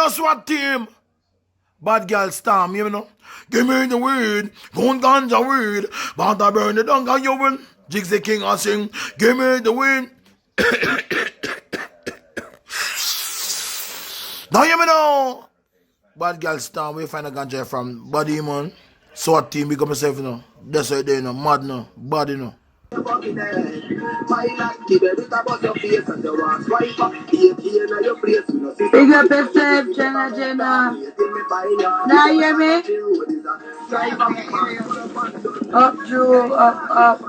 know, Swatt team. Bad girl storm, you know. Give me the weed, gun ganja weed, but I burn it down, and you will. Jigs the king, I sing, give me the weed. Now you know. Bad girl storm, we find a ganja from body, man. Swatt team, become myself, you know. That's right there, you know. Mad, no. Bad, you know. Big up yourself, Jenna, Jenna. Now you hear me? Up, Drew, up.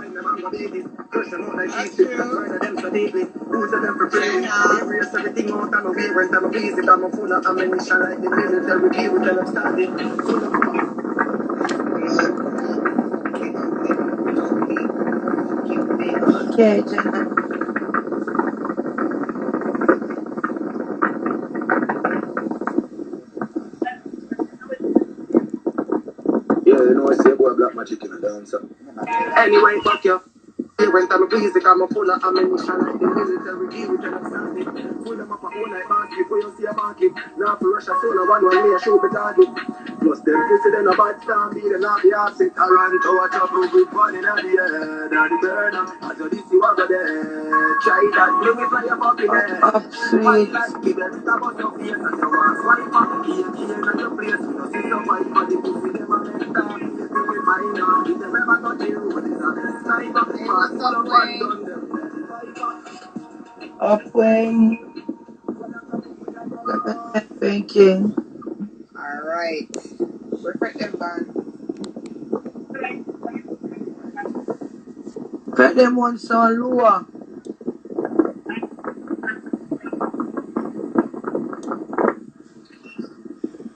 Okay, Jenna. Yeah, you know I say boy black magic in a dancer. Anyway, fuck you. When time music, I'm a full of ammunition like the military key, we can understand it. Pull them up a whole night back before you see a market. Now for Russia, so no one me a show me target. Plus them pussy, then a bad star, be the not the opposite. I run to a chop with one in the head, and the burner. As you this, you are there. Try that, bring it for your fucking head. Up, sweet. Give them about your face and your ass. Swipe up, key and your place. You know, see somebody, but the pussy, them a make time. If them ever got you, what is that? Snipe up the man. Upwing. Thinking. Alright. We're Fretdem gone. Fretdem one so lower.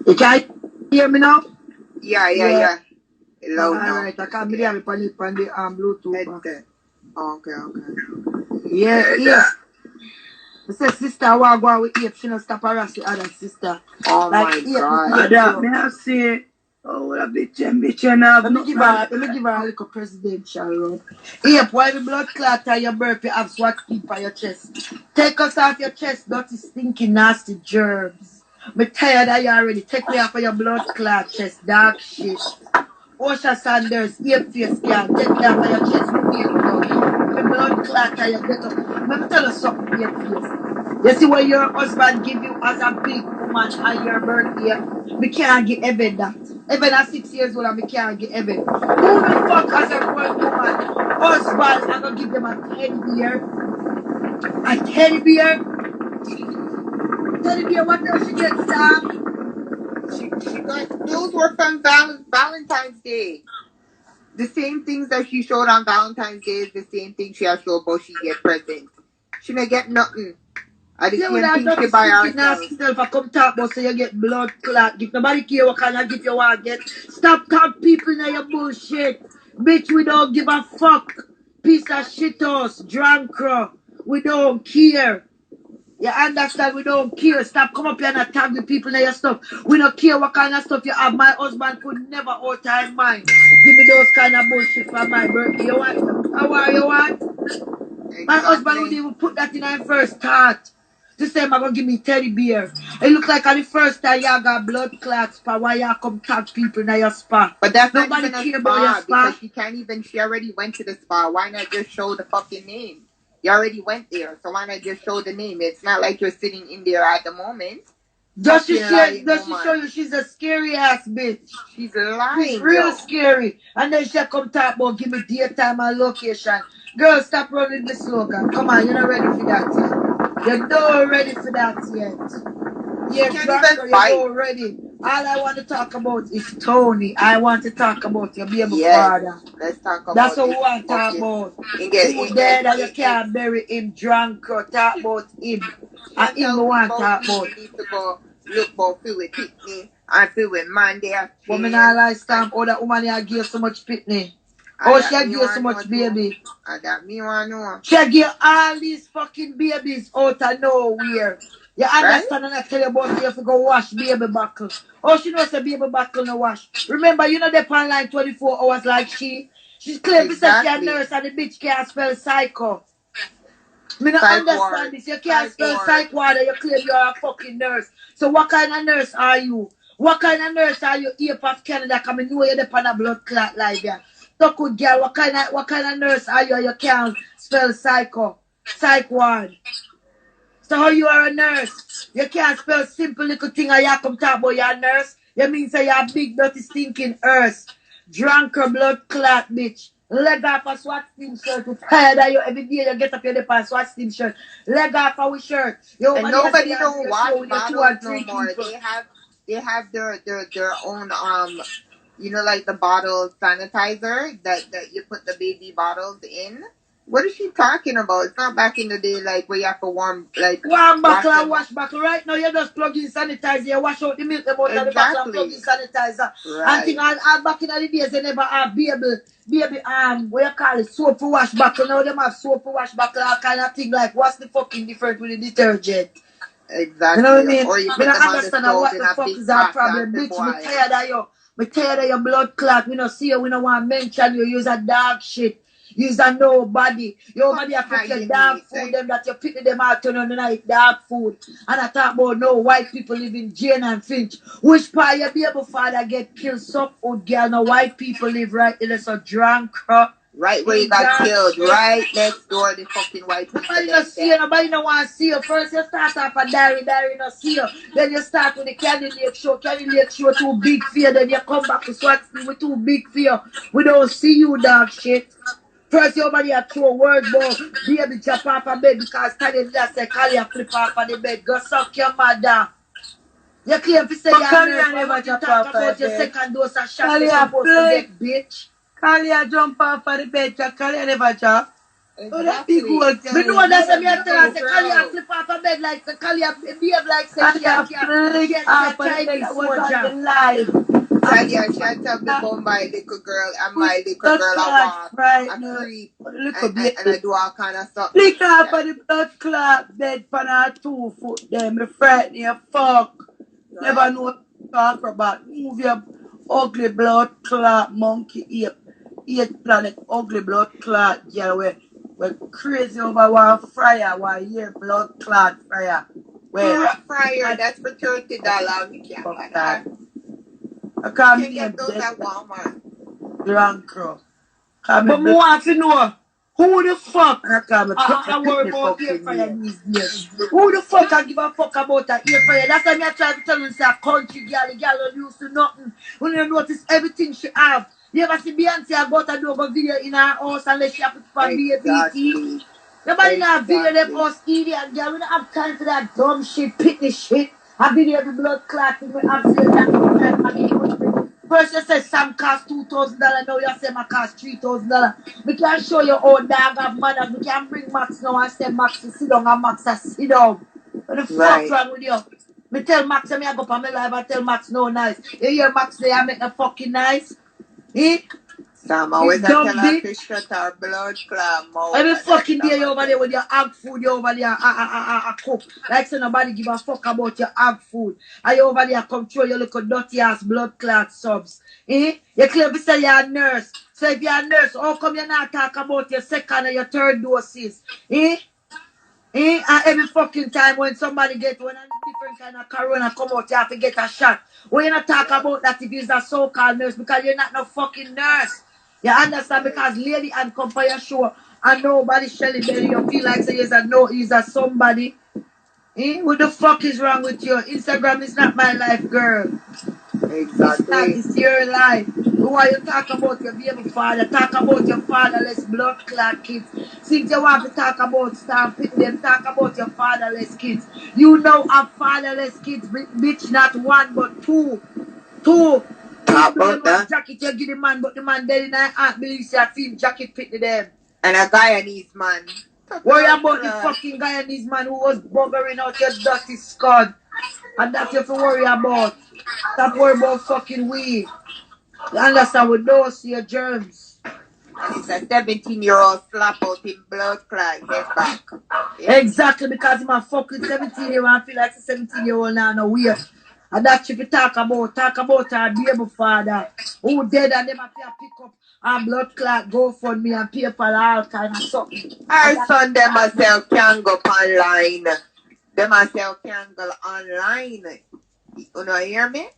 You can't hear me now? Yeah. Loud now. Alright, I can't believe it on the Bluetooth. Headset. Okay. Yeah. I say sister, I want to go with Ape. She don't stop harassing the other sister. Oh like, my God. That me I say, oh, a bitch enough. Let me give her a little presidential run. Ape, why the blood clot on your birth, you have Swatt keep on your chest. Take us off your chest, dirty, stinky, nasty germs. Me tired of you already. Take me off of your blood clot chest, dark shit. Ochea Saunders, Ape face can. Take me off of your chest, Ape blood. Me blood clot on your get up. Let me tell you something, Ape face. You see what your husband give you as a big woman on your birthday? Me can't give Evan that. Evan at 6 years old and me can't give Evan. Who the fuck as a grown woman? Husband, I'm gonna give them a teddy bear. A teddy bear? Teddy bear, what does she get, Sam? She got, those were from Valentine's Day. The same things that she showed on Valentine's Day is the same thing she has showed about she get presents. She may get nothing. I the same thing she buy herself. If I come talk about so you get blood clot. If nobody care what kind of gift you want to get. Stop talking people in your bullshit. Bitch, we don't give a fuck. Piece of shit us. Joncrow. We don't care. You understand? We don't care. Stop come up here and attack the people in your stuff. We don't care what kind of stuff you have. My husband could never alter mine. Give me those kind of bullshit for my birthday. You want? How are you want? Exactly. My husband would even put that in our first thought. This time I'm gonna give me teddy bear. It look like on the first time you got blood clots for why you come tag people in your spa. But that's nobody not care even a about your spa spa. because she can't even, she already went to the spa. Why not just show the fucking name? You already went there, so why not just show the name? It's not like you're sitting in there at the moment. Does she show you she's a scary ass bitch? She's lying. She's real scary. And then she come talk about give me daytime and location. Girl, stop running the slogan. Come on, you're not ready for that yet. You're not ready for that yet. Yeah, you're not ready. All I want to talk about is Tony. I want to talk about your baby father. Let's talk about that's what we want to talk about. Who's dead and you can't bury him. Joncrow. Talk about him. And him we want to talk about. Need to go look for Philly Pitney. I feel with Monday. Woman, I like stamp. Oh, that woman here give so much pitney. Oh, she give so much baby. I got me one know. She give all these fucking babies out of nowhere. You understand? Right? And I tell you about you have to go wash baby buckle. Oh, she knows a baby buckle no wash. Remember, you know they pan line 24 hours like she. She's clear exactly. She a nurse and the bitch can't spell psycho. Me not Psych understand ward. this. You can't Psych spell ward. psych ward and you claim you're a fucking nurse. So what kind of nurse are you? What kind of nurse are you here of Canada? Come and know you're the pan a blood clot like that. So good girl, what kind of nurse are you? You can't spell psych ward. So how you are a nurse? You can't spell simple little thing and you come talk about you're a nurse? You mean say you're a big dirty stinking earth. Joncrow blood clot bitch. Leg off a Swatt team shirt. We're tired of you. Every day you get up your dip on Swatt team shirt. Leg off our shirt. And nobody don't wash with your 2 bottles and 3 no more. people. They have their own you know, like the bottle sanitizer that you put the baby bottles in. What is she talking about? It's not back in the day like where you have to warm buckle and wash buckle. Right now you just plug in sanitizer, you wash out the milk them out of the buckle and plug in sanitizer. Right. And think all back in the days they never have baby what you call it, soap for wash buckle. Now them have soap for wash buckle, all kind of thing like what's the fucking difference with the detergent? Exactly. You know what I mean? Or you put Me them not on the understand stove what in the a fuck big is our pot problem, and bitch. boil. Me tired of you. Me tired of your blood clot. We don't see you. We don't want to mention you. Use a dog shit. Use a nobody. Your body have to your dog food. Them that you pick them out turn on the night dog food. And I talk about no white people live in Jane and Finch. Which part your baby father get killed? Some old girl. No white people live right in this Joncrow. Right where you got killed, right next door, the fucking white people. Nobody no see you, nobody no want to see you. First you start off a diary no see you. Then you start with the Candy Lake show too big for you. Then you come back to Swatt with too big for you. We don't see you, dog shit. First your body a throw words about baby jump off a bed because Tanya just say Kali a flip off of the bed. Go suck your mother. You claim to say you're a nurse, but what you talk about your second dose of shot you're supposed to get, bitch. Kalia jump off of the bed, Kalia never jump. Exactly. Oh, that big old Me know that's me I tell her, say Kalia flip off a bed like Kalia behave like say she a Chinese soldier. Tanya, shut up the bum my little girl and my little girl I walk, I creep, and I do all kind of stuff. Flick off of the blood clot bed for her 2 foot there. Me frighten you, fuck. Right. Never know what to talk about. Move your ugly blood clot monkey eight planet ugly blood clot girl. We're crazy over one fryer, one year blood clot fryer. Well, fryer, that's for $30. You can't buy that. I can't You can get those at Walmart. Joncrow. But me want to know who the fuck I worry about air fryer these days. Who the fuck I give a fuck about an air fryer? That's why I try to tell you say a country girl, the girl don't used to nothing. When you notice everything she have. You ever see Beyonce about to do a video in her house unless she have to put on BABT? Nobody not video them us idiot girl. We don't have time for that dumb shit, pitney shit. I video the blood clotting with absolutely that. First you say some cost $2,000, now you say my cost $3,000. We can show you how dog have manners. We can bring Max now and say Max to sit down and Max to sit down. What the fuck wrong with you? Me tell Max I go up on my live and tell Max no nice. You hear Max there make no fucking nice? Eh? Sam always tell her to shut her blood clot mouth. Every fucking day you over there with your hog food, you over there cook. Like so nobody give a fuck about your hog food. And you over there come through your little dirty ass blood clot subs. Eh? You claim to say you're a nurse. So if you're a nurse, how come you not talk about your second and your third doses? Eh? And every fucking time when somebody get one different kind of corona come out, you have to get a shot. When you not talk about that if you're a so-called nurse because you're not no fucking nurse. You understand? Because lady and come for your show and nobody shelly belly, you feel like say he's a somebody. Eh? What the fuck is wrong with you? Instagram is not my life, girl. Exactly. It's your life. Who are you talk about your baby father? Talk about your fatherless blood clot kids. Since you want to talk about stop picking them, talk about your fatherless kids. You know a fatherless kids, bitch, not one but two. Talk about that. Jacket you give the man, but the man dead in I can't believe you feel jacket fit to them. And a Guyanese man. Worry about the fucking Guyanese man who was buggering out your dirty scud. And that's what you worry about. Stop worrying about fucking weed. You understand? We don't see your germs. And it's a 17-year-old slap out in blood clot. Get back. Yeah. Exactly, because I'm a fucking 17-year-old and feel like a 17-year-old now, no weird. And that's what you talk about our baby father who dead and them have to pick up and blood clot GoFundMe and PayPal all kind of something. Our son them myself can go online. Them myself can go online. You know hear me?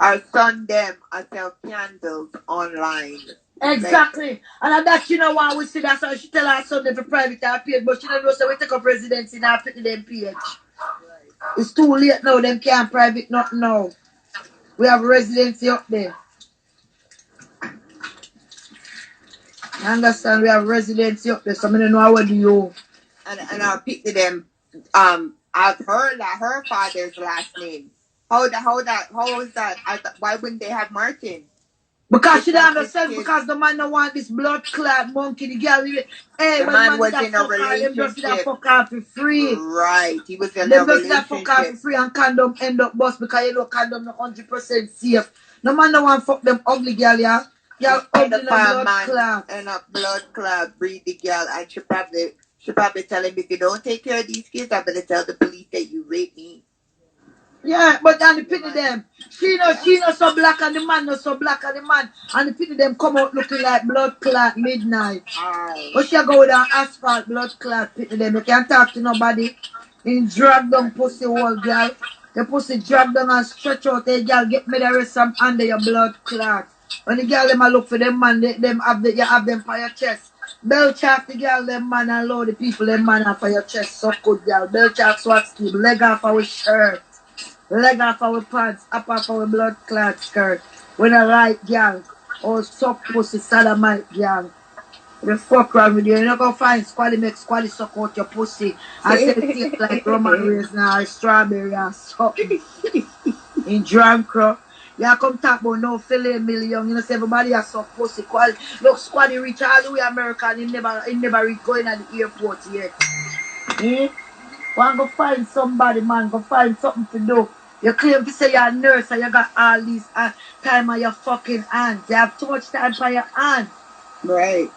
Our son them myself candles online. Exactly. And that you know why we see that's why she tell her son them to private our page, but she don't know so we take up residency in our pity them page. It's too late now, them can't private nothing now. We have residency up there. You understand? We have residency up there, so I don't know what do you. And I'll pick to them. I've heard that her father's last name. How is that? Why wouldn't they have Martin? Because she don't understand, because the man don't want this blood clot monkey, the girl. Hey, the man was in a relationship. Them just that fuck off for free. Right, he was in a relationship. Them just that fuck off for free and condom end up bust because you know condom not 100% safe. No man don't want fuck them ugly girl, yeah. Y'all ugly blood clot. And a blood clot breed the girl, and she probably tell him, if you don't take care of these kids, I better tell the police that you raped me. Yeah, but then the pity them. She not so black and the man not so black and the man. And the pity them come out looking like blood clot midnight. But she go with an asphalt blood clot pity them. You can't talk to nobody. In drag down pussy wall girl. The pussy drag down and stretch out the girl. Get me the rest some under your blood clot. When the girl them a look for them man, you have them for your chest. Belch off the girl them man and load the people them man off for your chest. So good girl. Belch off Swatt scheme. Leg off our shirt. Leg off our pants, up off our blood clot skirt. When I like girl, or suck pussy sodomite girl. The fuck wrong with you? You're not gonna find squally make squally suck out your pussy. I said it tastes like Roman raisin or strawberry or something. In Joncrow. You come talk about no filet million. You know, say everybody has some pussy. Look, squally reach all the way America and he never reach going at the airport yet. Go find somebody, man. Go find something to do. You claim to say you're a nurse and you got all these time on your fucking hands. You have too much time for your hands. Right.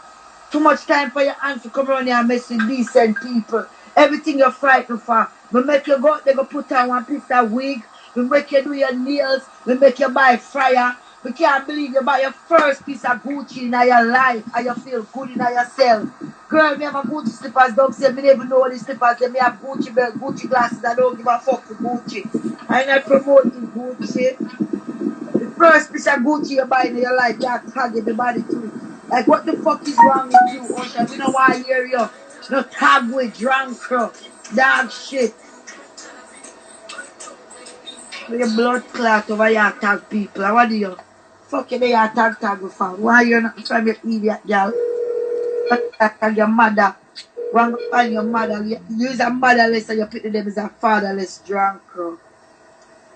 Too much time for your hands to come around here and mess with decent people. Everything you're frightened for. We make you go out there, go put on one piece of wig. We make you do your nails. We make you buy fryer. We can't believe you buy your first piece of Gucci in your life and you feel good in yourself. Girl, me have a Gucci slippers, don't say me never know what these slippers. They me have Gucci belt, Gucci glasses, I don't give a fuck for Gucci. I'm not promoting Gucci. The first piece of Gucci you buy in your life, you have to tag everybody to it. Like what the fuck is wrong with you, Ochea? We don't want to hear you. No tag with Joncrow. Dog shit. With your blood clot over your tag people. What do you? Fuck you, they are tag with fam. Why you not from your idiot girl? Tag your mother. One find your mother. You use a motherless and you put them as a fatherless Joncrow.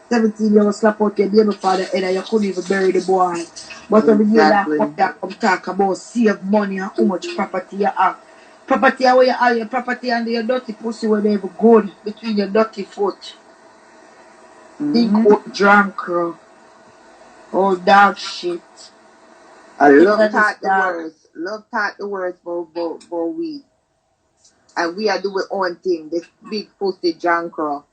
17 years old slap out your baby father head and you couldn't even bury the boy. But when you that fuck that come talk about save money and how much property you have. Property where you have your property and your dirty pussy where they have gold between your dirty foot. Big old Joncrow. Oh, dog shit. I love taught the words. Love taught the words for we. And we are doing own thing. This big pussy Joncrow.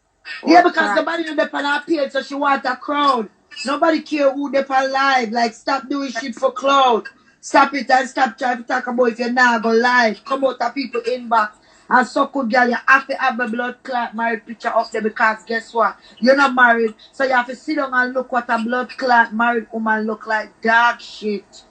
Yeah, because nobody know they on our page, so she want a crowd. Nobody care who they on live. Like, stop doing shit for crowd. Stop it and stop trying to talk about if you're not go live. Come out of people inbox. And so good girl, you have to have a blood clot married picture up there because guess what? You're not married. So you have to sit down and look what a blood clot married woman look like. Dog shit.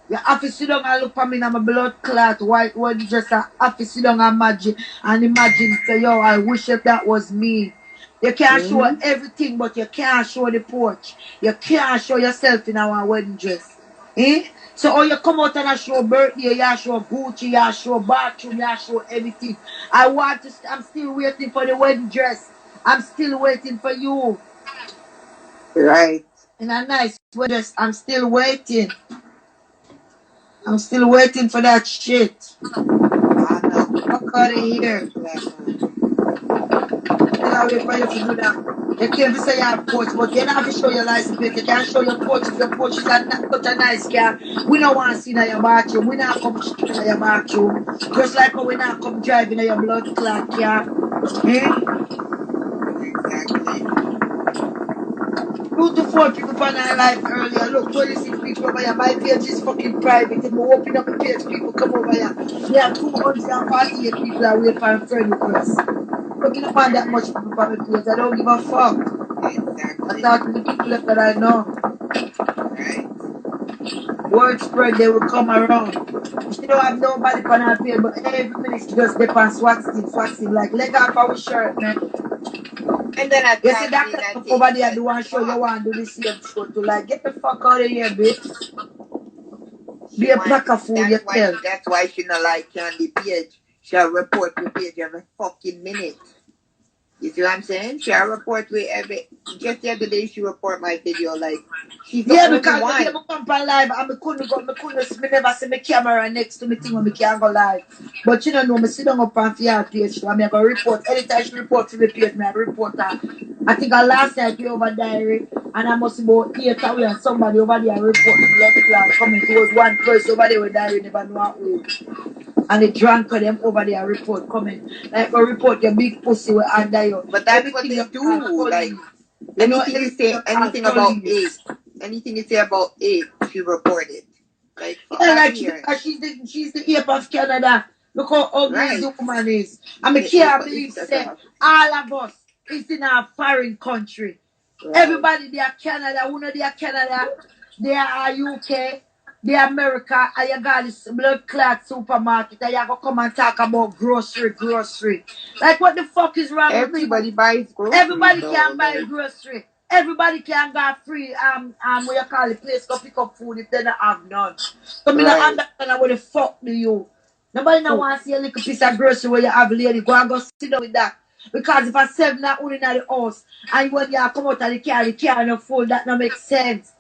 You have to sit down and look for me and my blood clot white one just have to sit down and imagine say, yo, I wish if that was me. You can't show everything, but you can't show the porch. You can't show yourself in our wedding dress. So all you come out and I show birthday, you show Gucci, you show bathroom, you show everything. I'm still waiting for the wedding dress. I'm still waiting for you. Right. In a nice wedding dress, I'm still waiting. I'm still waiting for that shit. I know. Fuck out of here. I wait for you to do that. You can't say you have porch, but you don't have to show your license plate. You can't show your porch if your porch is such a nice car. We don't want to see in your bathroom. We not come straight in your bathroom. Just like how we not come driving in your blood clot car. Exactly. 2 to 4 people on our life earlier. Look, 26 people page over here. My page is fucking private. If I open up a page, people come over here. We have 248 people that wait for a friend request. Looking upon that much people for my page. I don't give a fuck. Exactly. I talk to the people that I know. Right. Word spread, they will come around. She don't have nobody on her page, but every minute she just dip on swatting, like leg off our shirt, man. And then I You see that kind of over there do one show, you want to do the same show to like get the fuck out of here, bitch. Be a pack of food yourself. That's why she not like you on the page. She'll report the page every fucking minute. You see what I'm saying? She'll report with every. Just the other day she report my video like she's the only because one. I come on live and me never see my camera next to me thing when me can't go live. But you don't know, me sit down up on your page so I'm gonna report. Anytime she report to the page, me I report her. I think I last night we over diary and I must about 8 away and somebody over there report the blood clot coming. It was one person over there with diary never know how old. And the drunk of them over there report coming. Like a report your big pussy will under you. But that's what they do. Like anything you say anything about it. Anything you say about it, she reported. Like yeah, like she's the ape of Canada. Look how ugly the woman is. I mean, can't believe that all of us is in a foreign country. Right. Everybody they are Canada, who know they are Canada, they are UK, they are America, and you got this blood clot supermarket and you go come and talk about grocery. Like what the fuck is wrong with you? Everybody buys groceries. Everybody can buy grocery. Everybody can go free what you call it, place go pick up food if they don't have none. So me not understand what the fuck do you. Nobody no want to see a little piece of grocery where you have lady. Go and go sit down with that. Because if I sell that only in the house and when you come out of the car no full, that no make sense.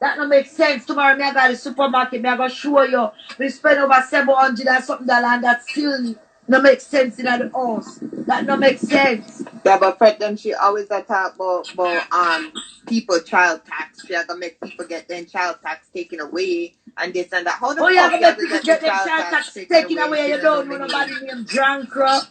That no make sense. Tomorrow me I got the supermarket, me I go show you. We spend over $700 and something and that still no make sense in the house. That no make sense. Yeah, but Fretdem, she always talk about people child tax. She gonna make people get their child tax taken away and this and that. How the fuck you gonna make people get their child tax taken away? You don't know nobody named Joncrow.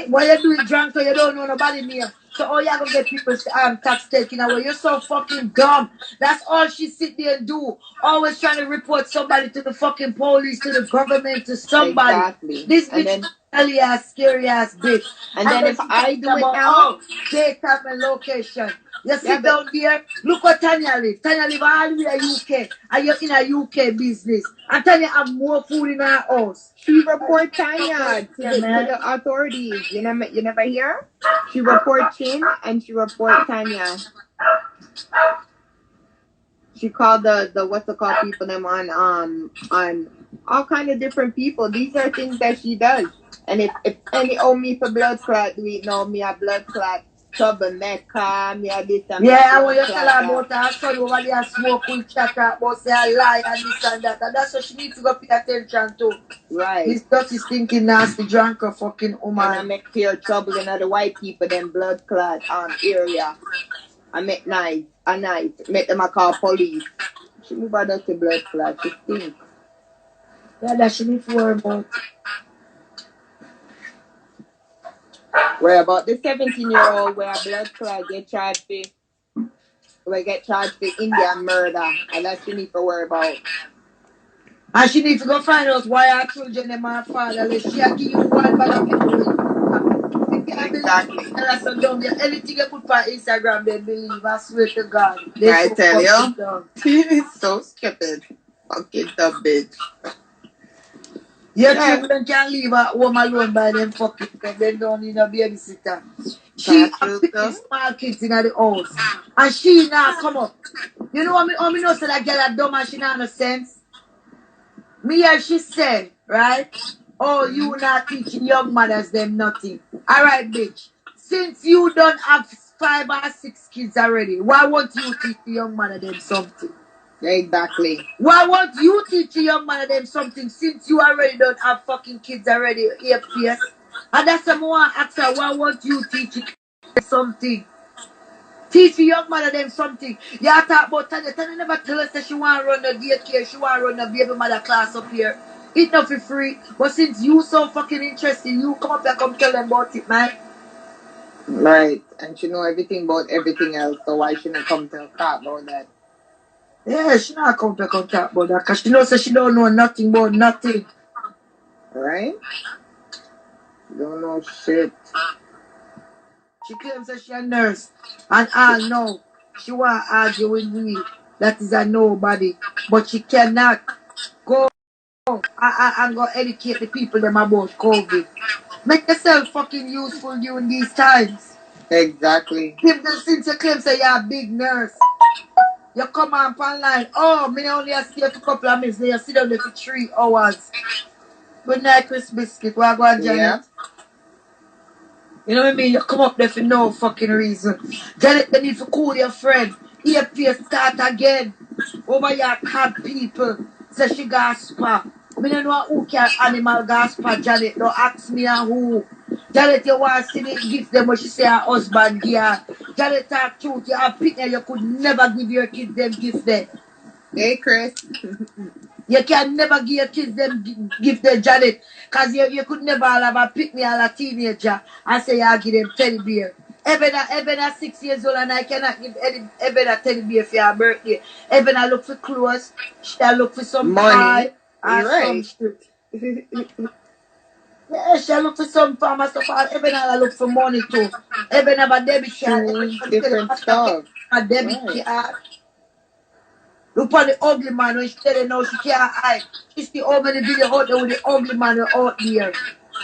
What you doing Joncrow? You don't know nobody name. So all you gonna get people's tax taken away. You're so fucking dumb. That's all she sit there and do. Always trying to report somebody to the fucking police, to the government, to somebody. Exactly. This bitch ugly ass, scary ass bitch. And then if I do it now, date time and location. You sit down there, look what Tanya live. Tanya live all the way in UK. And you're in a UK business. And Tanya have more food in her house. She report Tanya to the authorities. You never hear? She report Chin and she report Tanya. She called the what's it called people them on all kind of different people. These are things that she does. And if any owe me for blood clot, do we know me a blood clot? Troublemaker, me a this and yeah, I want you to tell her about her son over there smoke with chatter about say a lie and this and that. And that's what she needs to go pay attention to. Right. This dirty stinking nasty drunker fucking woman. And I make feel trouble in the white people them blood clot area. I make night, make them a call police. She move her dirty blood clot, she stink. Yeah, that she need to worry about. Where about the 17-year-old where a blood clot get charged for Indian murder, and that she need to worry about. And she needs to go find out why her children them are fatherless. She give you one bag of people. Exactly. So dumb. Anything you put on Instagram, they believe. I swear to God. I tell you, it's so stupid. Fucking dumb bitch. Your children can leave at home alone by them fucking because they don't need a babysitter. She has small kids in the house. And she now come up. You know what me know say that girl are dumb and she not no sense? Me and she said, right? Oh, you not teaching young mothers them nothing. Alright, bitch. Since you don't have 5 or 6 kids already, why won't you teach the young mother them something? Exactly. Why won't you teach a young man them something since you already don't have fucking kids already, APS? And that's the more answer. Why won't you teach something? Teach a young man them something. You talk about Tanya. Tanya never tell us that she want to run the daycare. She want to run the baby mother class up here. It's not for free. But since you so fucking interested, you come up and come tell them about it, man. Right. And she know everything about everything else. So why shouldn't come to talk about that? Yeah, she not come back on talk about that because she knows that she don't know nothing about nothing. Right? Don't know shit. She claims that she a nurse and all know she want to argue with we. That is a nobody. But she cannot go and go educate the people them about COVID. Make yourself fucking useful during these times. Exactly. Since you claim say you're a big nurse, you come on online. Oh, me only stay for a couple of minutes. You sit down there for 3 hours. Good night, Chris Biscuit. Where go on, Janet? Yeah. You know what I mean? You come up there for no fucking reason. Janet, they need to cool your friend. EFP start again. Over your cat people. Say she got spa. Me don't know who can animal gas spa, Janet. Don't ask me and who. Janet, you want to see the gift them when she say her husband give her. Janet, talk truth. You have picture, you could never give your kids them gift there. Hey, Chris. You can never give your kids them gift there, Janet. Because you could never have a pick me as a teenager and say you give them teddy bear. Even at 6 years old and I cannot give Eben a teddy bear for your birthday. Even I look for clothes, she look for some Money. pie and some Right. shit. Yeah, she look for some farmer stuff and even I look for money too. Even have a debit card. Shoes, Even different stuff. a debit Right. card. Look at the ugly man when she tell her now she can't hide. She see how many video out there with the ugly man out there.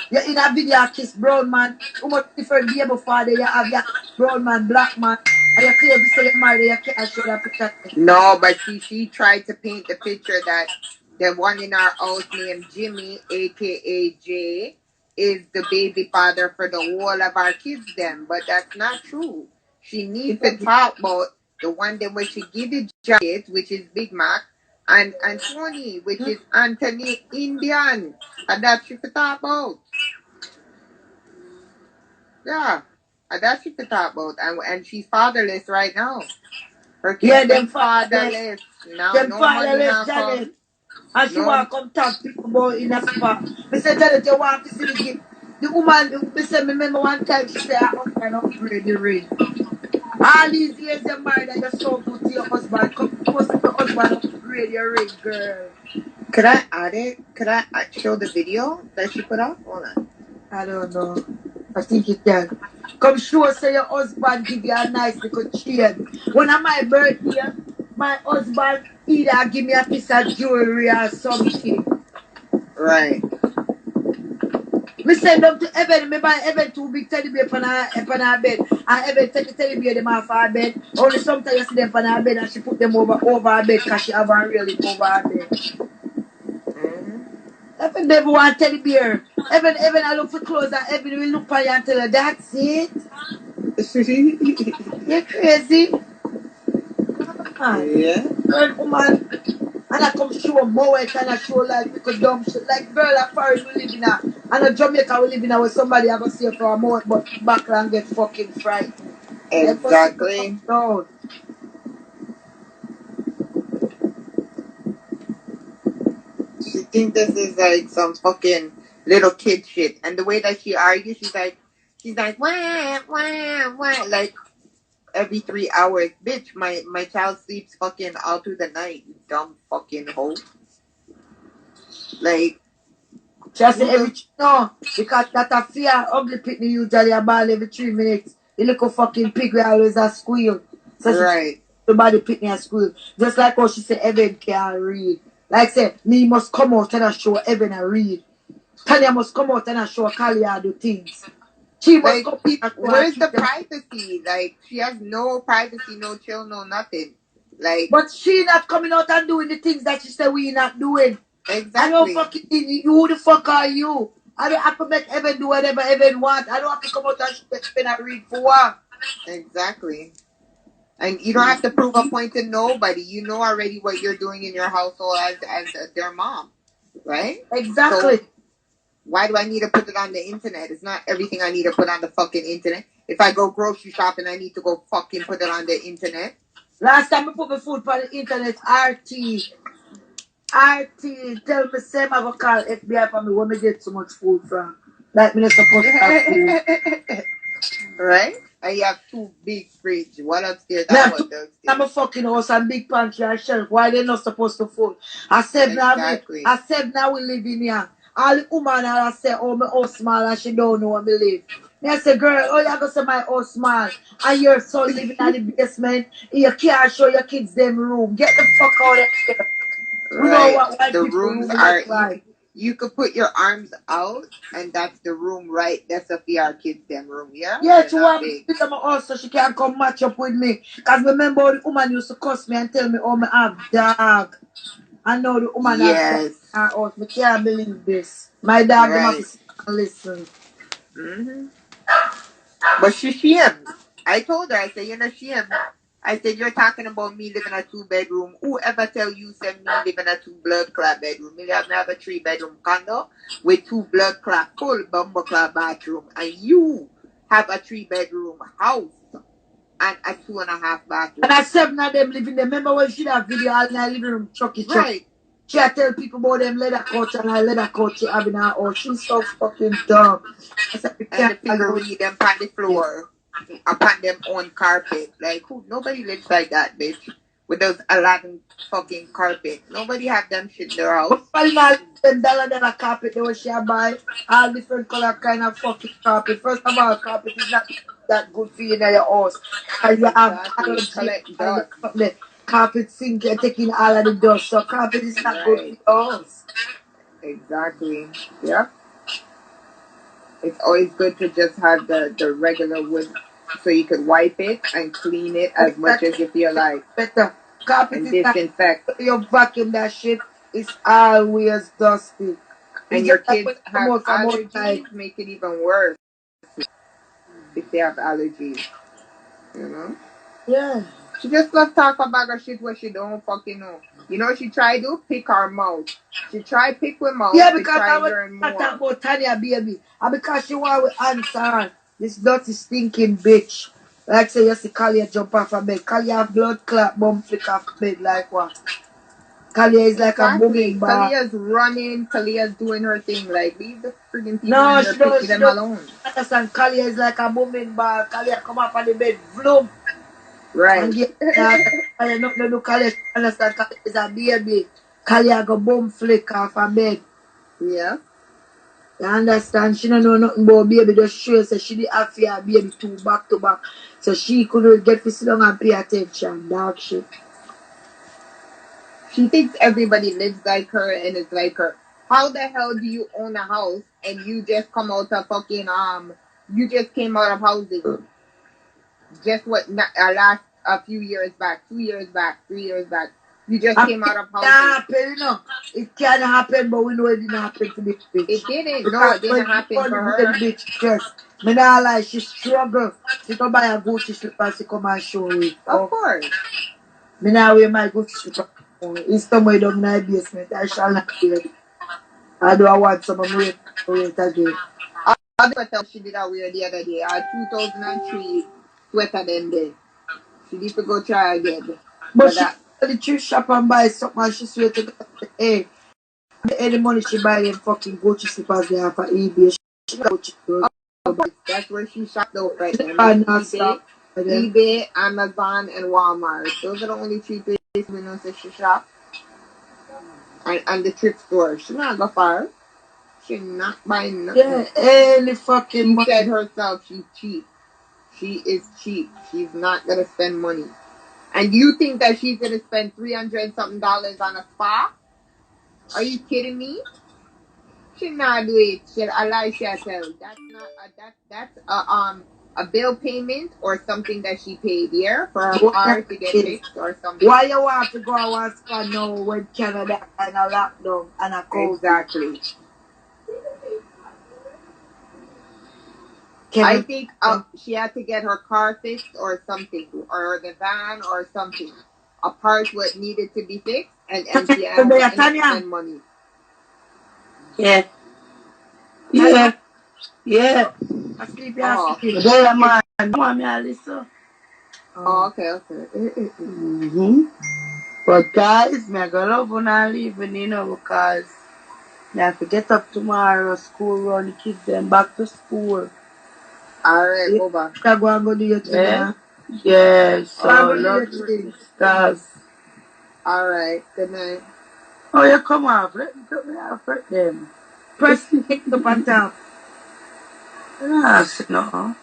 You in a video kiss brown man. How much different day before there you have your brown man, black man. And you claim to say you're married, you can't show that picture. No, but she tried to paint the picture that the one in our house named Jimmy, aka Jay, is the baby father for the whole of our kids them. But that's not true. She needs to talk about the one that when she give the jacket, which is Big Mac, and Tony, which is Anthony Indian. And that's she could talk about. Yeah. And that's she could talk about. And she's fatherless right now. Her kids Yeah, them fatherless. Now them no money fatherless now Janet. come. And she No. want to come talk to people about in a spa. Me say Janet, you want to see the gift. The woman, me say, me remember one time she said her husband upgrade the ring. All these years you're married and you're so good to your husband. Come close to your husband upgrade your ring, girl. Could I add it? Could I show the video that she put up? Hold on. I don't know. I think you can. Come sure say your husband give you a nice little chain. When on my birthday, my husband either give me a piece of jewelry or something. Right. Me send them to Evan. Me buy Evan 2 big teddy bear upon her bed. And Evan take the teddy bear them off her bed. Only sometimes you see them on her bed and she put them over her bed because she have a really over her bed. Mm-hmm. Evan never want teddy bear. Evan, I look for clothes and Evan will look for you and tell her, that's it. You're crazy. Yeah. Girl, woman. And I come show more and I show like little dumb shit. Like girl at Paris we live in a and a Jamaica we live in a where somebody I go see for a month but back and get fucking frightened. Exactly. No. She thinks this is like some fucking little kid shit. And the way that she argues, she's like, wah, wah, wah. Like, every 3 hours. Bitch, my child sleeps fucking all through the night, you dumb fucking hoe. Like, Just every no, because that a fear ugly pitney usually a ball every 3 minutes. The little fucking pig will always a squeal. So she right. the body pitney a squeal. Just like how she said Evan can't read. Like say, me must come out and I show Evan a read. Tanya must come out and I show Kalia do things. She must Like, come out. where's the privacy? Like, she has no privacy, no chill, no nothing. Like, but she not coming out and doing the things that she said we not doing. exactly. I don't fucking who the fuck are you? I don't have to make Evan do whatever Evan want. I don't have to come out and spend a read for what. Exactly. And you don't have to prove a point to nobody. You know already what you're doing in your household as their mom, right? Exactly. So why do I need to put it on the internet? It's not everything I need to put on the fucking internet. If I go grocery shopping, I need to go fucking put it on the internet. Last time I put my food on the internet, RT, tell me same I go call FBI for me when I get so much food from. Like me not supposed to have food. Right? And you have 2 big fridge. One upstairs Me and have one to downstairs. I'm a fucking house and big pantry and shelf. Why they not supposed to full? Exactly. I said now we live in here. All the woman I say, oh my house small and she don't know where me live. Me I say, girl, oh you gonna say my house small and your son living in the basement. You can't show your kids them room. Get the fuck out of here. We know Right. what white The people rooms room are look like. you could put your arms out and that's the room, right? That's a for our kids them room, yeah? Yeah, They're she not want me to big. sit on my house so she can come match up with me. Cause remember how the woman used to cuss me and tell me, oh, me have dog. I know the woman have dog Yes. in her house. Me can't believe this. My dog, them have to Right. sit and listen. But she shamed. I told her, I said, you're not shamed. I said, you're talking about me living in a 2-bedroom. Whoever tell you send me live in a 2 blood clot bedroom? Me have a 3-bedroom condo with 2 blood clot full bumper clot bathroom. And you have a 3-bedroom house and a 2.5 bathroom. And I 7 of them living there. Remember when she that video all in her living room, Chucky. Right. She a tell people about them leather couch and her leather couch she have in her house. She's so fucking dumb. I said, you And the can't figure allow read them on the floor, upon them own carpet. Like, who? Nobody lives like that, bitch. With those Aladdin fucking carpet. Nobody have them shit in their house. But not $10 than a carpet the way she a buy. All different color kind of fucking carpet. First of all, carpet is not that good for you in your house. And you have Exactly. allergy Collect and dust. the carpet sink and taking all of the dust. So carpet is not good for Right. your house. Exactly. Yeah. It's always good to just have the regular wood so you could wipe it and clean it as much as you feel like. Better. Carpet And is not disinfect. you vacuum that shit. It's always dusty. And It's your just like kids when you come have out from outside. allergies, make it even worse if they have allergies. You know? Yeah. She just love talk about her shit where she don't fucking know. You know what she try to pick her mouth. She try pick with mouth Yeah, to because try I and was learn talking more. about Tanya, baby. And because she want to answer her. This dirty stinking bitch. Like say you see Kalia jump off a bed. Kalia have blood clot bum flick off bed like what? Kalia is like a Exactly. booming bar. Kalia's running. Kalia's doing her thing. Like, leave the freaking people No, in their she don't. pity She them don't alone. understand. Kalia is like a booming bar. Kalia come up on the bed, vloom. Right. And get Kalia not to do Kalia. She understand Kalia is a baby. Kalia go boom flick off a bed. Yeah. You understand? She don't know nothing about baby. Just show so she did have for her baby 2 back to back. So she couldn't get to sit down and pay attention. Dog shit. She thinks everybody lives like her and is like her. How the hell do you own a house and you just come out of fucking you just came out of housing? Just what last a few years back, 2 years back, 3 years back. You just came out of housing. Happen, you know. It can happen, but we know it didn't happen to this bitch. It didn't. Because No, it didn't when happen she for put the her. bitch dress, me not lie, she struggle. She go buy a Gucci slipper, she come and show it. Of course. Me now wear my Gucci slipper. It's somewhere down in my basement. I shall not wear it. I do I want some of my wear it again. I'll tell she did a wear the other day. A 2003 sweater then day. She need to go try again. But she that, go to the thrift shop and buy something and she swear to God, hey, any money she buy them fucking Gucci slippers they have for eBay. She got Gucci clothes. that's where she shopped though, Fretdem. eBay, Amazon, and Walmart. Those are the only 3 places we know that she shop. And the thrift store. She not go far. She not buying nothing. Yeah, any fucking She money. said herself she's cheap. She is cheap. She's not gonna spend money. And you think that she's gonna spend $300 and something on a spa? Are you kidding me? She not do it. She a lie she tell. That's not that's a bill payment or something that she paid here for her car to get fixed or something. Why you want to go and one spa now when Canada and a lockdown and a COVID? Exactly. Canada. I think she had to get her car fixed or something, or the van or something. A part what needed to be fixed, and she had to spend money. Yeah. Yeah. Yeah. I sleep here. There, man. Want me to listen? Oh, okay. But guys, me I go love when I leaving, you know, because I have to get up tomorrow, school run, the kids them back to school. Alright, over. Go and go do your thing. Yeah? Yes. So, Go and go do love your thing. stars. Alright, good night. Oh, yeah, come on. Let me have Fretdem. Press it up on top. Yes, no.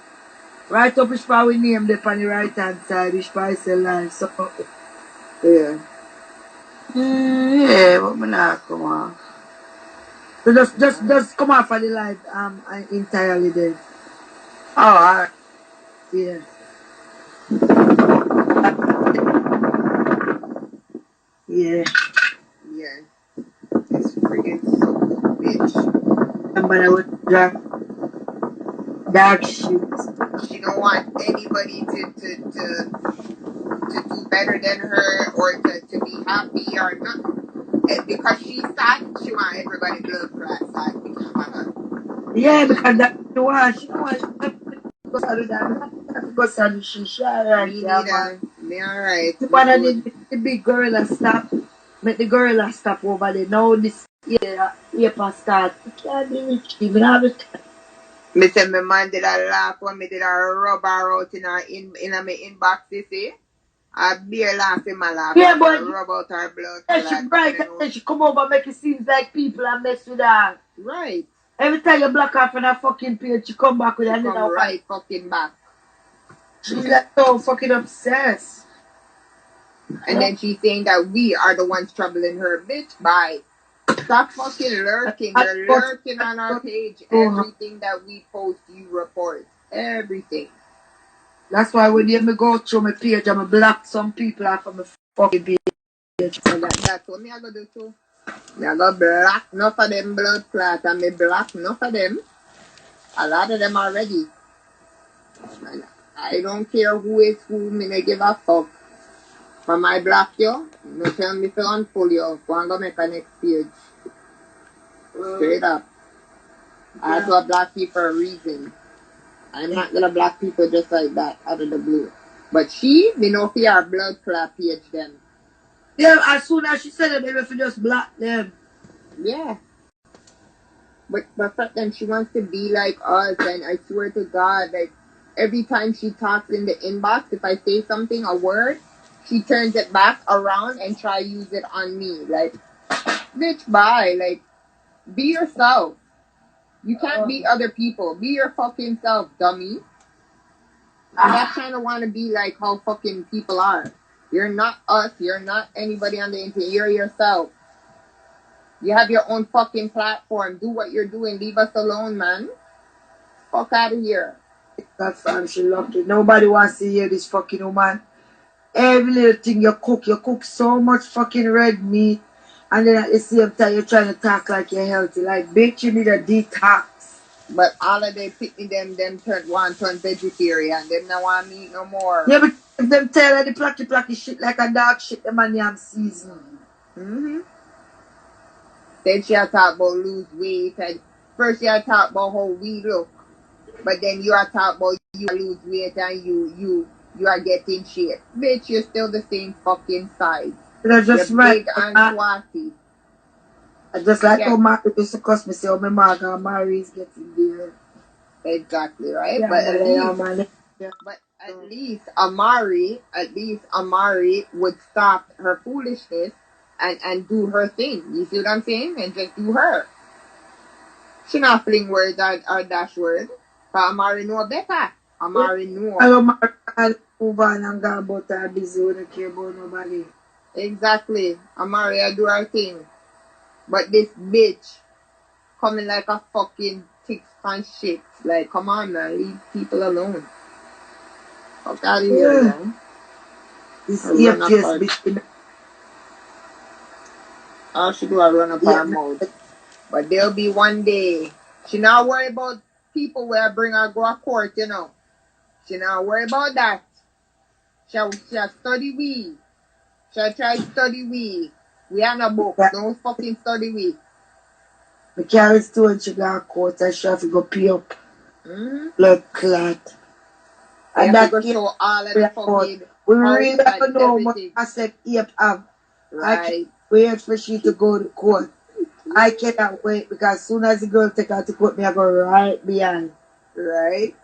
Right up which part we name them on the right hand side, which part is the line. So, Yeah. Yeah, but me not come on. so just come off of the live entirely then. Oh, alright. Yeah. Yeah. Yeah. This friggin' so bitch. Somebody with dark shit. She don't want anybody to do better than her or to be happy or nothing. And because she's sad, she want everybody blood clot sad because of her. Yeah, because that she don't want she go sad that. Go sad she alright, Me yeah, neither. man. Me alright. The one of the big gorilla stop. Make the gorilla stop over there. Now this air start. You can't be rich. Even have it. Me say my man did a laugh when me did a rub her out in my inbox, you see? I beer laugh in my laugh. Yeah, I but rub out her blood. yeah, she bright and then she come over make it seems like people are mess with her. Right. Every time you block her from her fucking page, she come back with She another come one. right fucking back. She's like so fucking obsessed. And then she's saying that we are the ones troubling her. Bitch, bye. Stop fucking lurking. You're lurking on our page. Everything that we post, you report. Everything. That's why when you me go through my page, I'm block some people off of my fucking page. So that's what me I go do too. Me I go block enough of them blood clots and me block enough of them. A lot of them already. And I don't care who is who, me no give a fuck. From I block you, no tell me to unfollow you. Go and go make a next page. Straight up. I have to block you for a reason. I'm not gonna block people just like that out of the blue. But she, me know for her blood clot page them. Yeah, as soon as she said it, maybe if you just block them. Yeah. But Fretdem, she wants to be like us, and I swear to God, like every time she talks in the inbox, if I say something, a word, she turns it back around and try use it on me. Like, bitch, bye. Like, be yourself. You can't be other people. Be your fucking self, dummy. I'm not trying to want to be like how fucking people are. You're not us. You're not anybody on the internet. You're yourself. You have your own fucking platform. Do what you're doing. Leave us alone, man. Fuck out of here. That fam, she lucky. Nobody wants to hear this fucking woman. Every little thing you cook so much fucking red meat. And then at the same time, you're trying to talk like you're healthy. Like, bitch, you need a detox. But all of them picking them turn vegetarian. Them not want meat no more. Yeah, but if them tell her the placky shit like a dog shit, them on yam season. Mm-hmm. Then she talk about lose weight. And first she talk about how we look. But then you are talk about you lose weight and you are getting shape. Bitch, you're still the same fucking size. They're just you're right. Big and swatty. I just like how Mark used to cuss me, say, oh, my Mark Mary's getting there. Exactly, right? Yeah, but at at least Amari would stop her foolishness and do her thing. You see what I'm saying? And just do her. She not fling words or dash words. But Amari know better. Amari know. I don't move on and go about her busy. We don't care about nobody. Exactly. Amari do her thing. But this bitch coming like a fucking tick and shit. Like, come on, man. Leave people alone. Fuck out of here, man. This EFTS bitch. All she do is run up her mouth. But there'll be one day. She not worry about people where bring her go to court, you know. She not worry about that. She'll study we. She'll try study we. We are no book. Don't fucking study we. The carries too when she go to court and she have to go pee up. Blood clot. And that go show all of the fucking we really don't know what I said Ape have. Right. I can't wait for she to go to court. I cannot wait because as soon as the girl take her to court, me I go right behind. Right.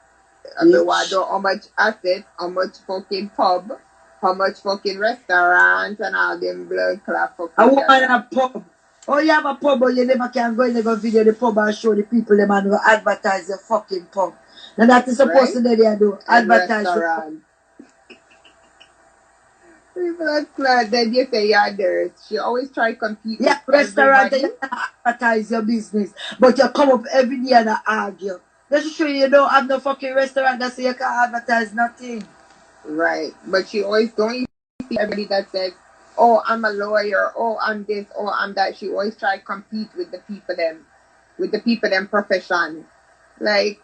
I mean, I know how much assets, how much fucking pub, how much fucking restaurant, and all them blood clot fucking. I want a pub. Oh, you have a pub, but you never can go in the video the pub and show the people them and advertise the fucking pub. Now that is supposed to do. Advertise the pub. Blood clot, then you say you're there. She always try to compete with restaurant, everybody. you advertise your business, but you come up every day and argue. Just show you don't have no fucking restaurant that say you can't advertise nothing. Right, but she always don't see everybody that says, "Oh, I'm a lawyer. Oh, I'm this. Oh, I'm that." She always try to compete with the people them profession. Like,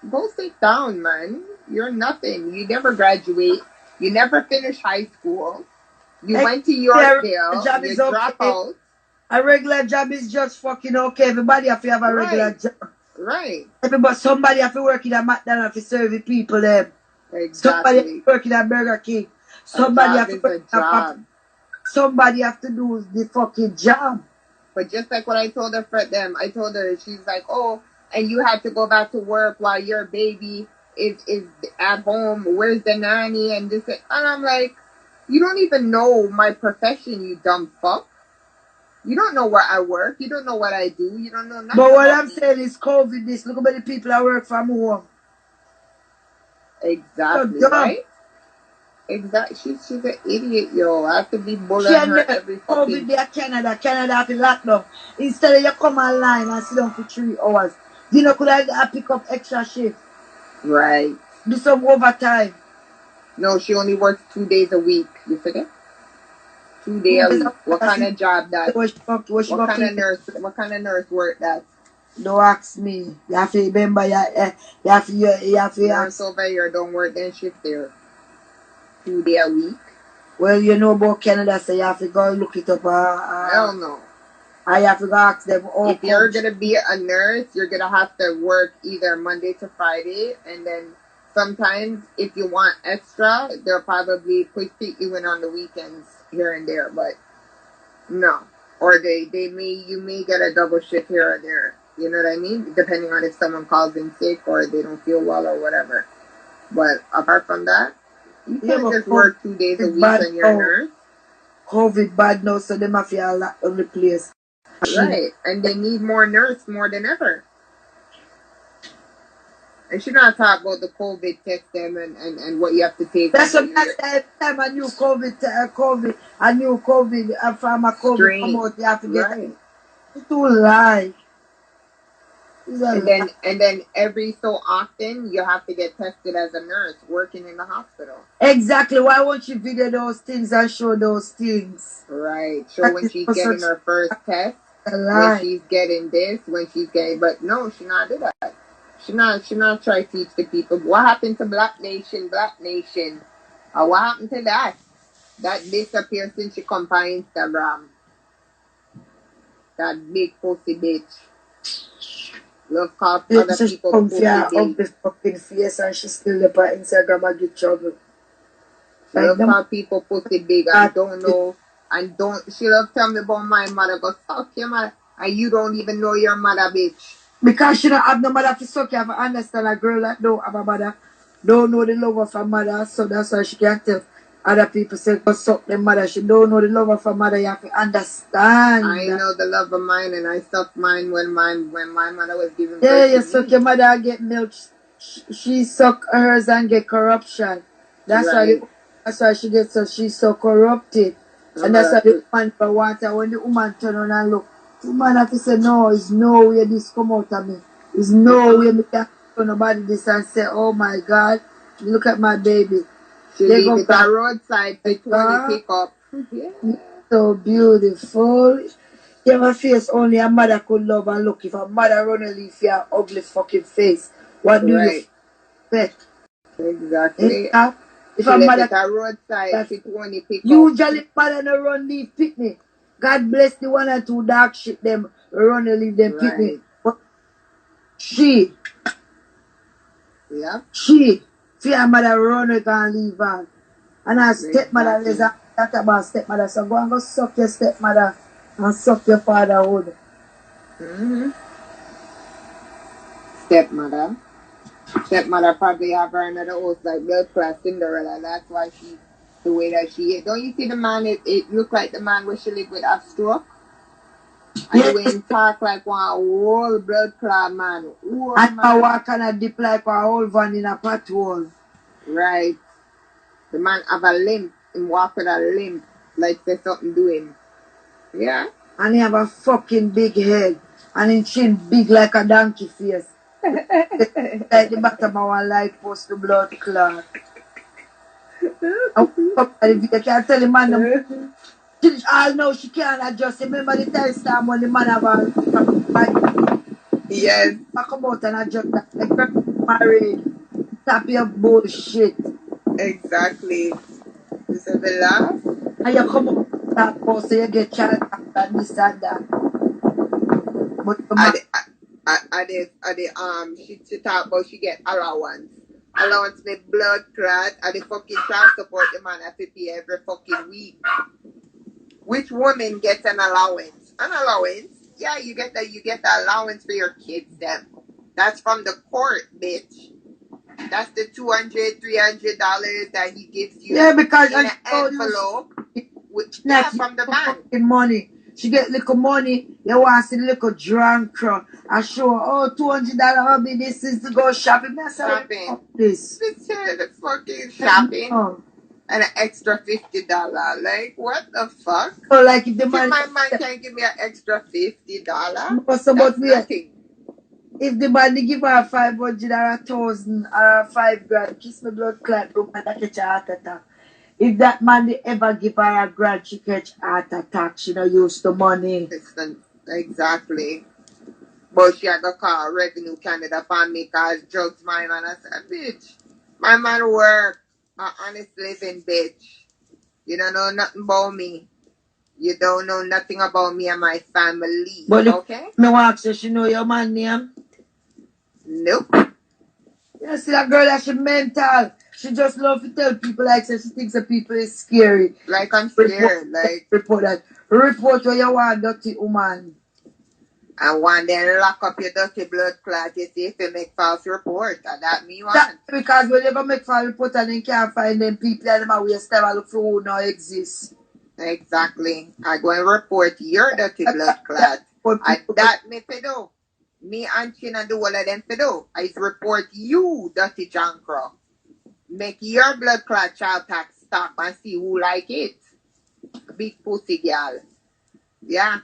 go sit down, man. You're nothing. You never graduate. You never finish high school. You went to Yorkdale. You drop out. A regular job is just fucking okay. Everybody have to have a regular job. Right. Somebody have to work in a McDonald's to serve people them. Exactly. Somebody have to work in a Burger King. Somebody have to work in a job. Somebody have to do the fucking job. But just like what I told her, Fretdem, I told her, she's like, oh, and you have to go back to work while your baby is at home. Where's the nanny and this? And I'm like, you don't even know my profession, you dumb fuck. You don't know where I work. You don't know what I do. You don't know nothing. But what I'm saying is COVID this. Look how many people that work from home. Exactly, right? Exactly. She's an idiot, yo. I have to be bullying her every fucking... COVID there, Canada have to lock down. Instead of you come online and sit down for 3 hours, you know, could I pick up extra shift? Right. Do some overtime. No, she only works 2 days a week. You forget? 2 days a week. What kind of job that? What kind of nurse work that? Don't ask me. You have to remember, you have to nurse over here don't work then shift there. 2 days a week. Well, you know about Canada, so you have to go look it up. Hell no. I have to go ask them. If you're going to be a nurse, you're going to have to work either Monday to Friday, and then sometimes if you want extra, they'll probably put you in on the weekends here and there, but no. Or you may get a double shift here or there. You know what I mean? Depending on if someone calls in sick or they don't feel well or whatever. But apart from that, you can't just work 2 days a week and you're a nurse. COVID bad now, so they must feel a lot on the place. Right. And they need more nurse more than ever. And she's not talking about the COVID test them and what you have to take. That's what every time a new COVID from a COVID come out, you have to get it. It's too lie. And then every so often you have to get tested as a nurse working in the hospital. Exactly. Why won't you video those things and show those things? Right. Show when she's getting her first test, when she's getting this, when she's getting... But no, she not do that. She not try to teach the people. What happened to Black Nation? What happened to that? That disappeared since she come on Instagram. That big pussy bitch. Love call other people pussy bitch. This fucking face and she still up on Instagram and get trouble. Love call people pussy big and don't know. And she love tell me about my mother. Go suck your mother. And you don't even know your mother, bitch. Because she don't have no mother to suck, you have to understand a girl that don't have a mother, don't know the love of her mother, so that's why she can't tell other people say go suck their mother. She don't know the love of her mother, you have to understand. I know the love of mine and I sucked mine when my mother was giving birth. Yeah, you suck your mother and get milk. She suck hers and get corruption. That's why she gets so corrupted. And that's why the woman for water, when the woman turn around and look, the man have to say, no, it's no way this come out of me. It's no way me can tell nobody this and say, oh my God, look at my baby. She leave it at roadside to 20 pick up. Yeah. So beautiful. You have a face only a mother could love and look. If a mother run and leave your ugly fucking face, what do you expect? Exactly. If a mother at roadside to 20 pick up. Usually mother no run leave picnic. God bless the 1 or 2 dark shit them run and leave them picnic. But she, see her mother run it and leave her. And her stepmother is that about stepmother. So go and go suck your stepmother and suck your fatherhood. Stepmother. Stepmother probably have her another house like blood class Cinderella. That's why she's the way that she is. Don't you see the man? It look like the man where she live with a stroke. And the way Yes. him talk like one whole blood clot man. Whole And man. I walk and I dip like a whole van in a pothole. Right. The man have a limp and walk with a limp like there's something doing. Yeah. And he have a fucking big head. And his chin big like a donkey face. Like the bottom of one life post the blood clot. And if you can tell the man, she all know she can't adjust. Remember the time when the man have a Yes. I come out and adjust that. Like girl married. Stop your bullshit. Exactly. This is the laugh. And you come out that post so you get child and this and that. But the man, She talk about she get allowance. Allowance with blood clot and the fucking child support the man have to pay every fucking week. Which woman gets an allowance? An allowance? Yeah, you get the allowance for your kids then. That's from the court, bitch. That's the $200-$300 that he gives you yeah, because in an I envelope. Not From the bank. fucking money. She get little money. You want to see little Joncrow. I show her, oh, $200 hobby. This is to go shopping. I say, Shopping. fuck this. This here, the fucking shopping. Oh. And an extra $50. Like, what the fuck? So, like, if the If man, my man can give me an extra $50, But so, that's but we, nothing. if the man they give her 500 or 1,000 or 5 grand, kiss my blood clot, bro, man, I catch a heart attack. If that man they ever give her a grand, she catch heart attack. She no use the money. Exactly. But she had to call Revenue Canada for me because drugs my man. I said, bitch, my man work. A honest living, bitch. You don't know nothing about me. You don't know nothing about me and my family. But okay? Me want to say she know your man name. Nope. You see that girl that she mental. She just love to tell people like so she thinks that people is scary. Like I'm scared. Report that. Report where you want, dirty woman. And one then lock up your dirty blood clot, you see, if you make false report. And that me want. That because when you go make false report and then can't find them people and them are waste time and look for who now exist. Exactly. I go and report your dirty blood clot. And that me Pedo. Me and China do all of them Pedo. I report you, dirty Joncrow. Make your blood clot child tax stop and see who like it. Big pussy girl. Yeah.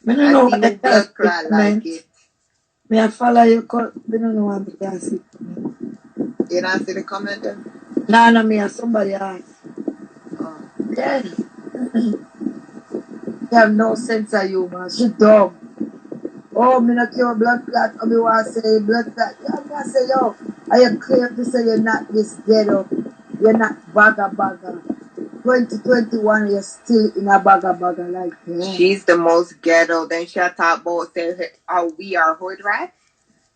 I don't know who blood clot like it. Me I follow you, I don't know what I see. You don't see the comment then? No, me somebody else. Oh. Yeah. You have no sense of humor. She dumb. Oh, me not care blood clot. I me want to say blood clot. Yeah, I'm going to say, yo, are you clear to say you're not this ghetto? You're not bagger. 2021, you're still in a bagger like that. She's the most ghetto. Then she talk about say, oh, we are hood rats.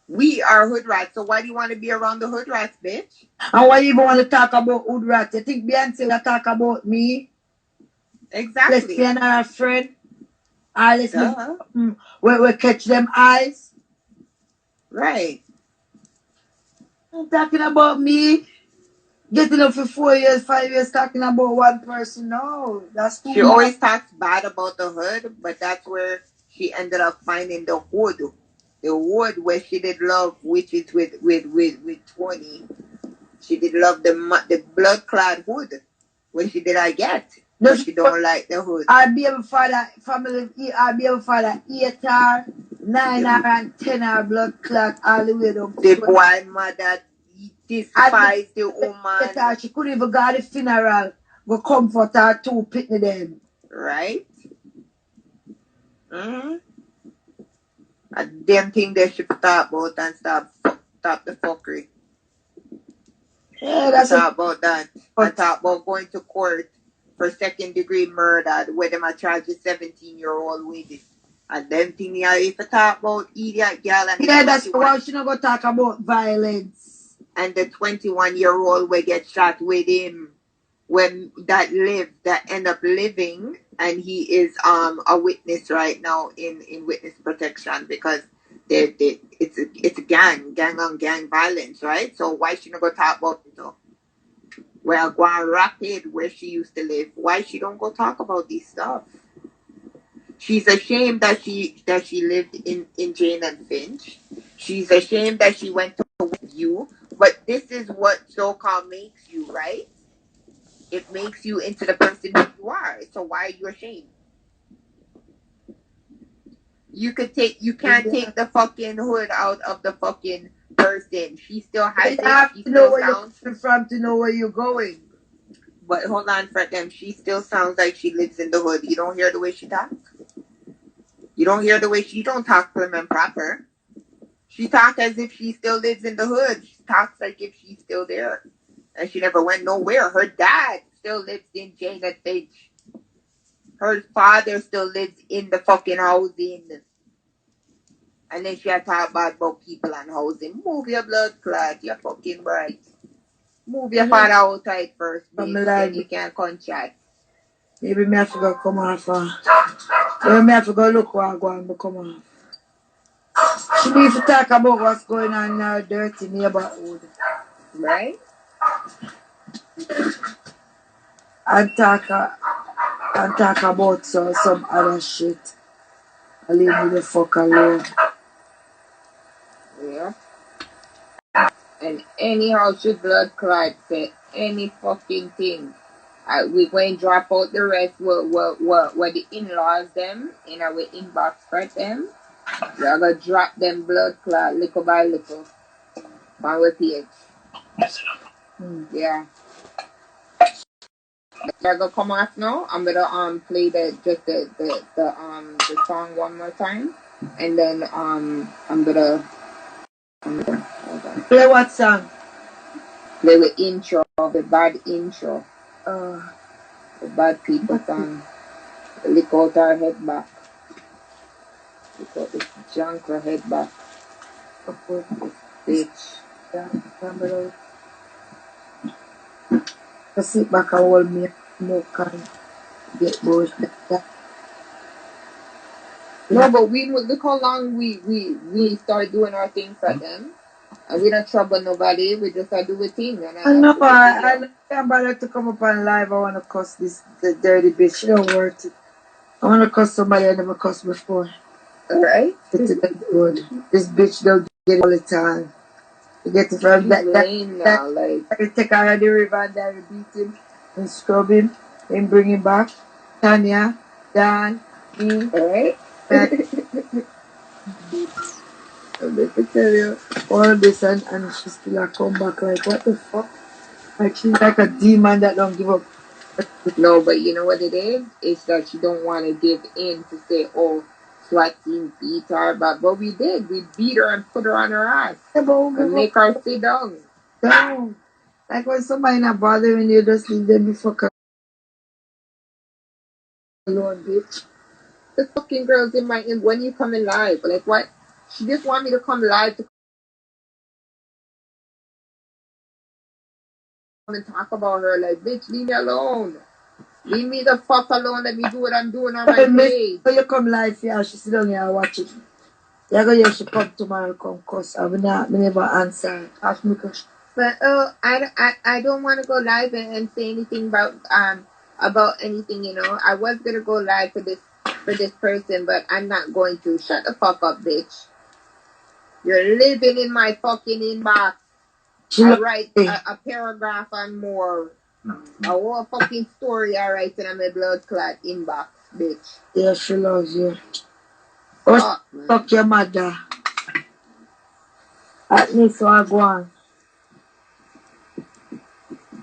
We are hood rats. So why do you want to be around the hood rats, bitch? And why you even want to talk about hood rats? You think Beyonce will talk about me? Exactly. Let's be another friend. Let's we catch them eyes. Right. I'm talking about me. Getting up for 4 years, 5 years, talking about one person. No, that's too She much. always talks bad about the hood, but that's where she ended up finding the hood. The wood where she did love, which is with 20. She did love the blood clad hood. Where she did I get? But she don't like the hood. I'll be able to find a family. I'll be able to find a 8R, 9R, and 10R blood clot all the way down. The boy mother despise the woman. She couldn't even go to the funeral. Go comfort her two pitney them. Right? A damn thing they should talk about and stop the fuckery. Yeah, that's talk about that. I talk about going to court for second-degree murder where them are charged a 17-year-old with it. And them thing if you talk about idiot girl and yeah, that's why she not go talk about violence. And the 21-year-old will get shot with him when that end up living, and he is a witness right now in witness protection because it's a gang on gang violence, right? So why she not go talk about it though? Well, Grand Rapid, where she used to live, why she don't go talk about this stuff? She's ashamed that she lived in Jane and Finch. She's ashamed that she went to you. But this is what so-called makes you, right? It makes you into the person who you are. So why are you ashamed? You can't take the fucking hood out of the fucking person. She still has it. You have She to know still where sounds you're from to know where you're going. But hold on, Fretdem. She still sounds like she lives in the hood. You don't hear the way she talks? You don't hear the way she don't talk prim and proper. She talks as if she still lives in the hood. She talks like if she's still there. And she never went nowhere. Her dad still lives in Jane and Finch. Her father still lives in the fucking housing. And then she had talk about people and housing. Move your blood clot. You're fucking right. Move your father outside first, bitch. Then you can come chat. Maybe me have to go come off. Maybe me have to go look what I go and come off. She need to talk about what's going on in our dirty neighborhood. Right? And talk about some other shit. I leave me the fuck alone. Yeah. And anyhow, she blood clot say any fucking thing. We going to drop out the rest what the in-laws them in our inbox for them. We are going to drop them blood clot little by little on our page. Yeah. They're going to come off now. I'm going to play the song one more time. And then I'm gonna hold on. Play what song? Play the intro, the bad intro. The bad people song. Lick out our head back. Lick out this Joncrow head back. Bitch. I sit back and hold me smoke and get bored. No, but we look how long we start doing our thing for them. And we don't trouble nobody. We just do a thing. I know, I can't bother to come up on live. I want to cuss the dirty bitch. She don't worth it. I want to cuss somebody I never cussed before. Alright? It's good. This bitch don't get it all the time. You get it from that now, like I take her out of the river and then beat him and scrub him and bring him back. Tanya, Dan, me. alright? I'm going to tell you all this and she still a come back like what the fuck? Like she's like a demon that don't give up. No, but you know what it is? It's that she don't want to give in to say, oh, Swatt team beat her, but we did. We beat her and put her on her ass. Yeah, and make her sit down. Down. Like when somebody not bothering you, just leave them the fuck alone, bitch. The fucking girls in my end when you coming live. Like what? She just want me to come live to come and talk about her. Like, bitch, leave me alone. Leave me the fuck alone. Let me do what I'm doing on my page. So you come live here, she sit down here and watch it. You go here, she come tomorrow, come cuss. I never answer. Ask me question. But I don't want to go live and say anything about anything, you know. I was gonna go live for this person, but I'm not going to. Shut the fuck up, bitch. You're living in my fucking inbox. I write a paragraph and more. A whole fucking story I write in my blood clot inbox, bitch. Yeah, she loves you. Oh, fuck your mother. At me, so I go on.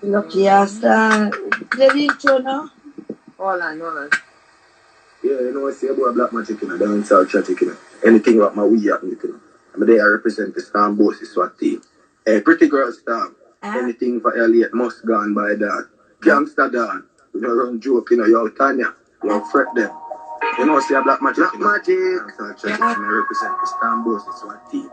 Lucky ass. Play the intro now. Hold on. Yeah, you know, I say about black magic, you know, down south chatting, you know. Anything about my wee happen, you know. I'm there, I represent the Storm Boasie Swatt team. Hey, pretty girl Storm. Anything for Elliot must gone by that. Gangster Dan. You know, run joke, you know, yo, Tanya. Yo, Fretdem. You know, say black magic. Black magic. Down south chatting, I represent the Storm Boasie Swatt team.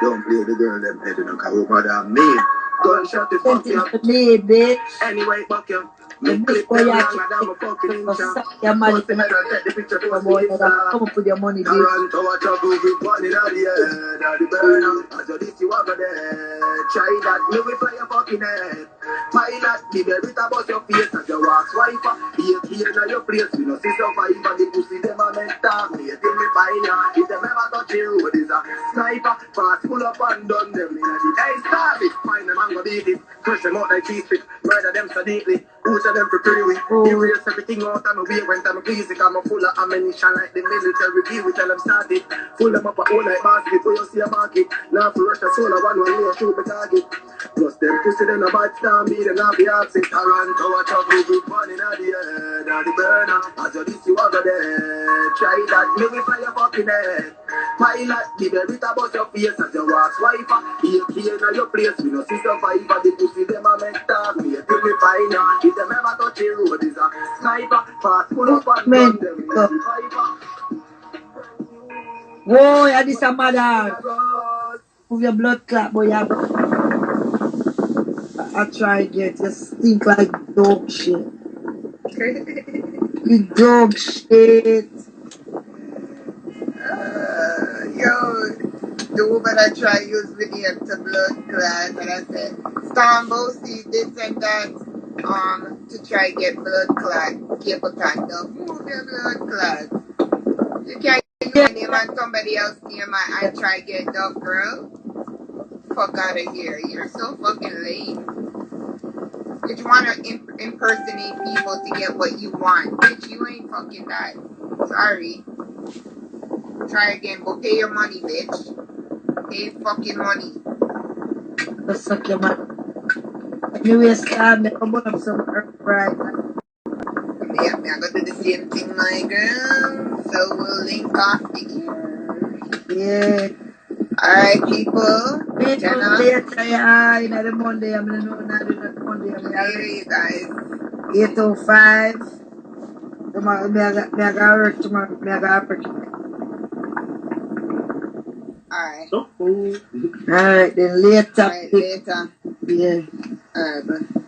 Don't play the girl them head, you know, because we bother me. Gunshot is fuck Sent you. it to me, bitch. Anyway, fuck you. The Me bitch clip boy, them you have longer than my fucking to inch. suck your money. Pussy better take the picture Your post boy, me you have Insta. come up with your money, I bitch. run to a trouble with one in the head. At the burner. As you this you over there. Try that. Me will fly your fucking head. Pilot, give a bit about your face as you walk swiper. Here now your place. We no see survivor. The pussy them a make talk. Me till me find ya. If them ever touch the road is a sniper. Fast pull up and done them in the hey stop it. Find them and go beat it. Push them out like cheese stick. Murder them so deeply. Who tell them for pretty weak. Erase everything out of my way when time I please it. I'm full of ammunition like the military view. We tell them start it. Full them up a whole like basket. Where you see a market. Now for rush the soul of one way shoot the target. Plus them pussy them a bad star me. Them not be access. I run to a trouble with one in the head. At the burner. As you this you over there. Try that. Me will fly your fucking head. Pilot, give a bit about your face as you walk swiper. Here now your place. We no see survivor. The pussy them a make talk. Me till me find ya. If them ever touch the road is a sniper. Fast pull up and Man, run them in the fiber. whoa, you this a mother. Move your blood clot, boy. I try get. You stink like dog shit. You dog shit. Yo, the woman I try use video to blood class and I said, Storm Boasie this and that to try get blood clot. Cable Tanya, move your blood clot. You can't use my name and somebody else name I try get dog girl. Fuck out of here. You're so fucking lame. If you want to impersonate people to get what you want, bitch, you ain't fucking that. Sorry. Try again, but pay your money, bitch. Pay fucking money. Go suck your man. Anyway, Star, me come up some earth right. Yeah, I gotta do the same thing, my girl. So we'll link off the Yeah. Alright, people. People Jenna. later, yeah, in the Monday, I'm gonna know not doing the Monday. I'm Later, you guys. 8:05. Tomorrow, me I got work tomorrow. Me I got work. Alright. Alright, then later. Alright, later. Yeah. Alright, bye.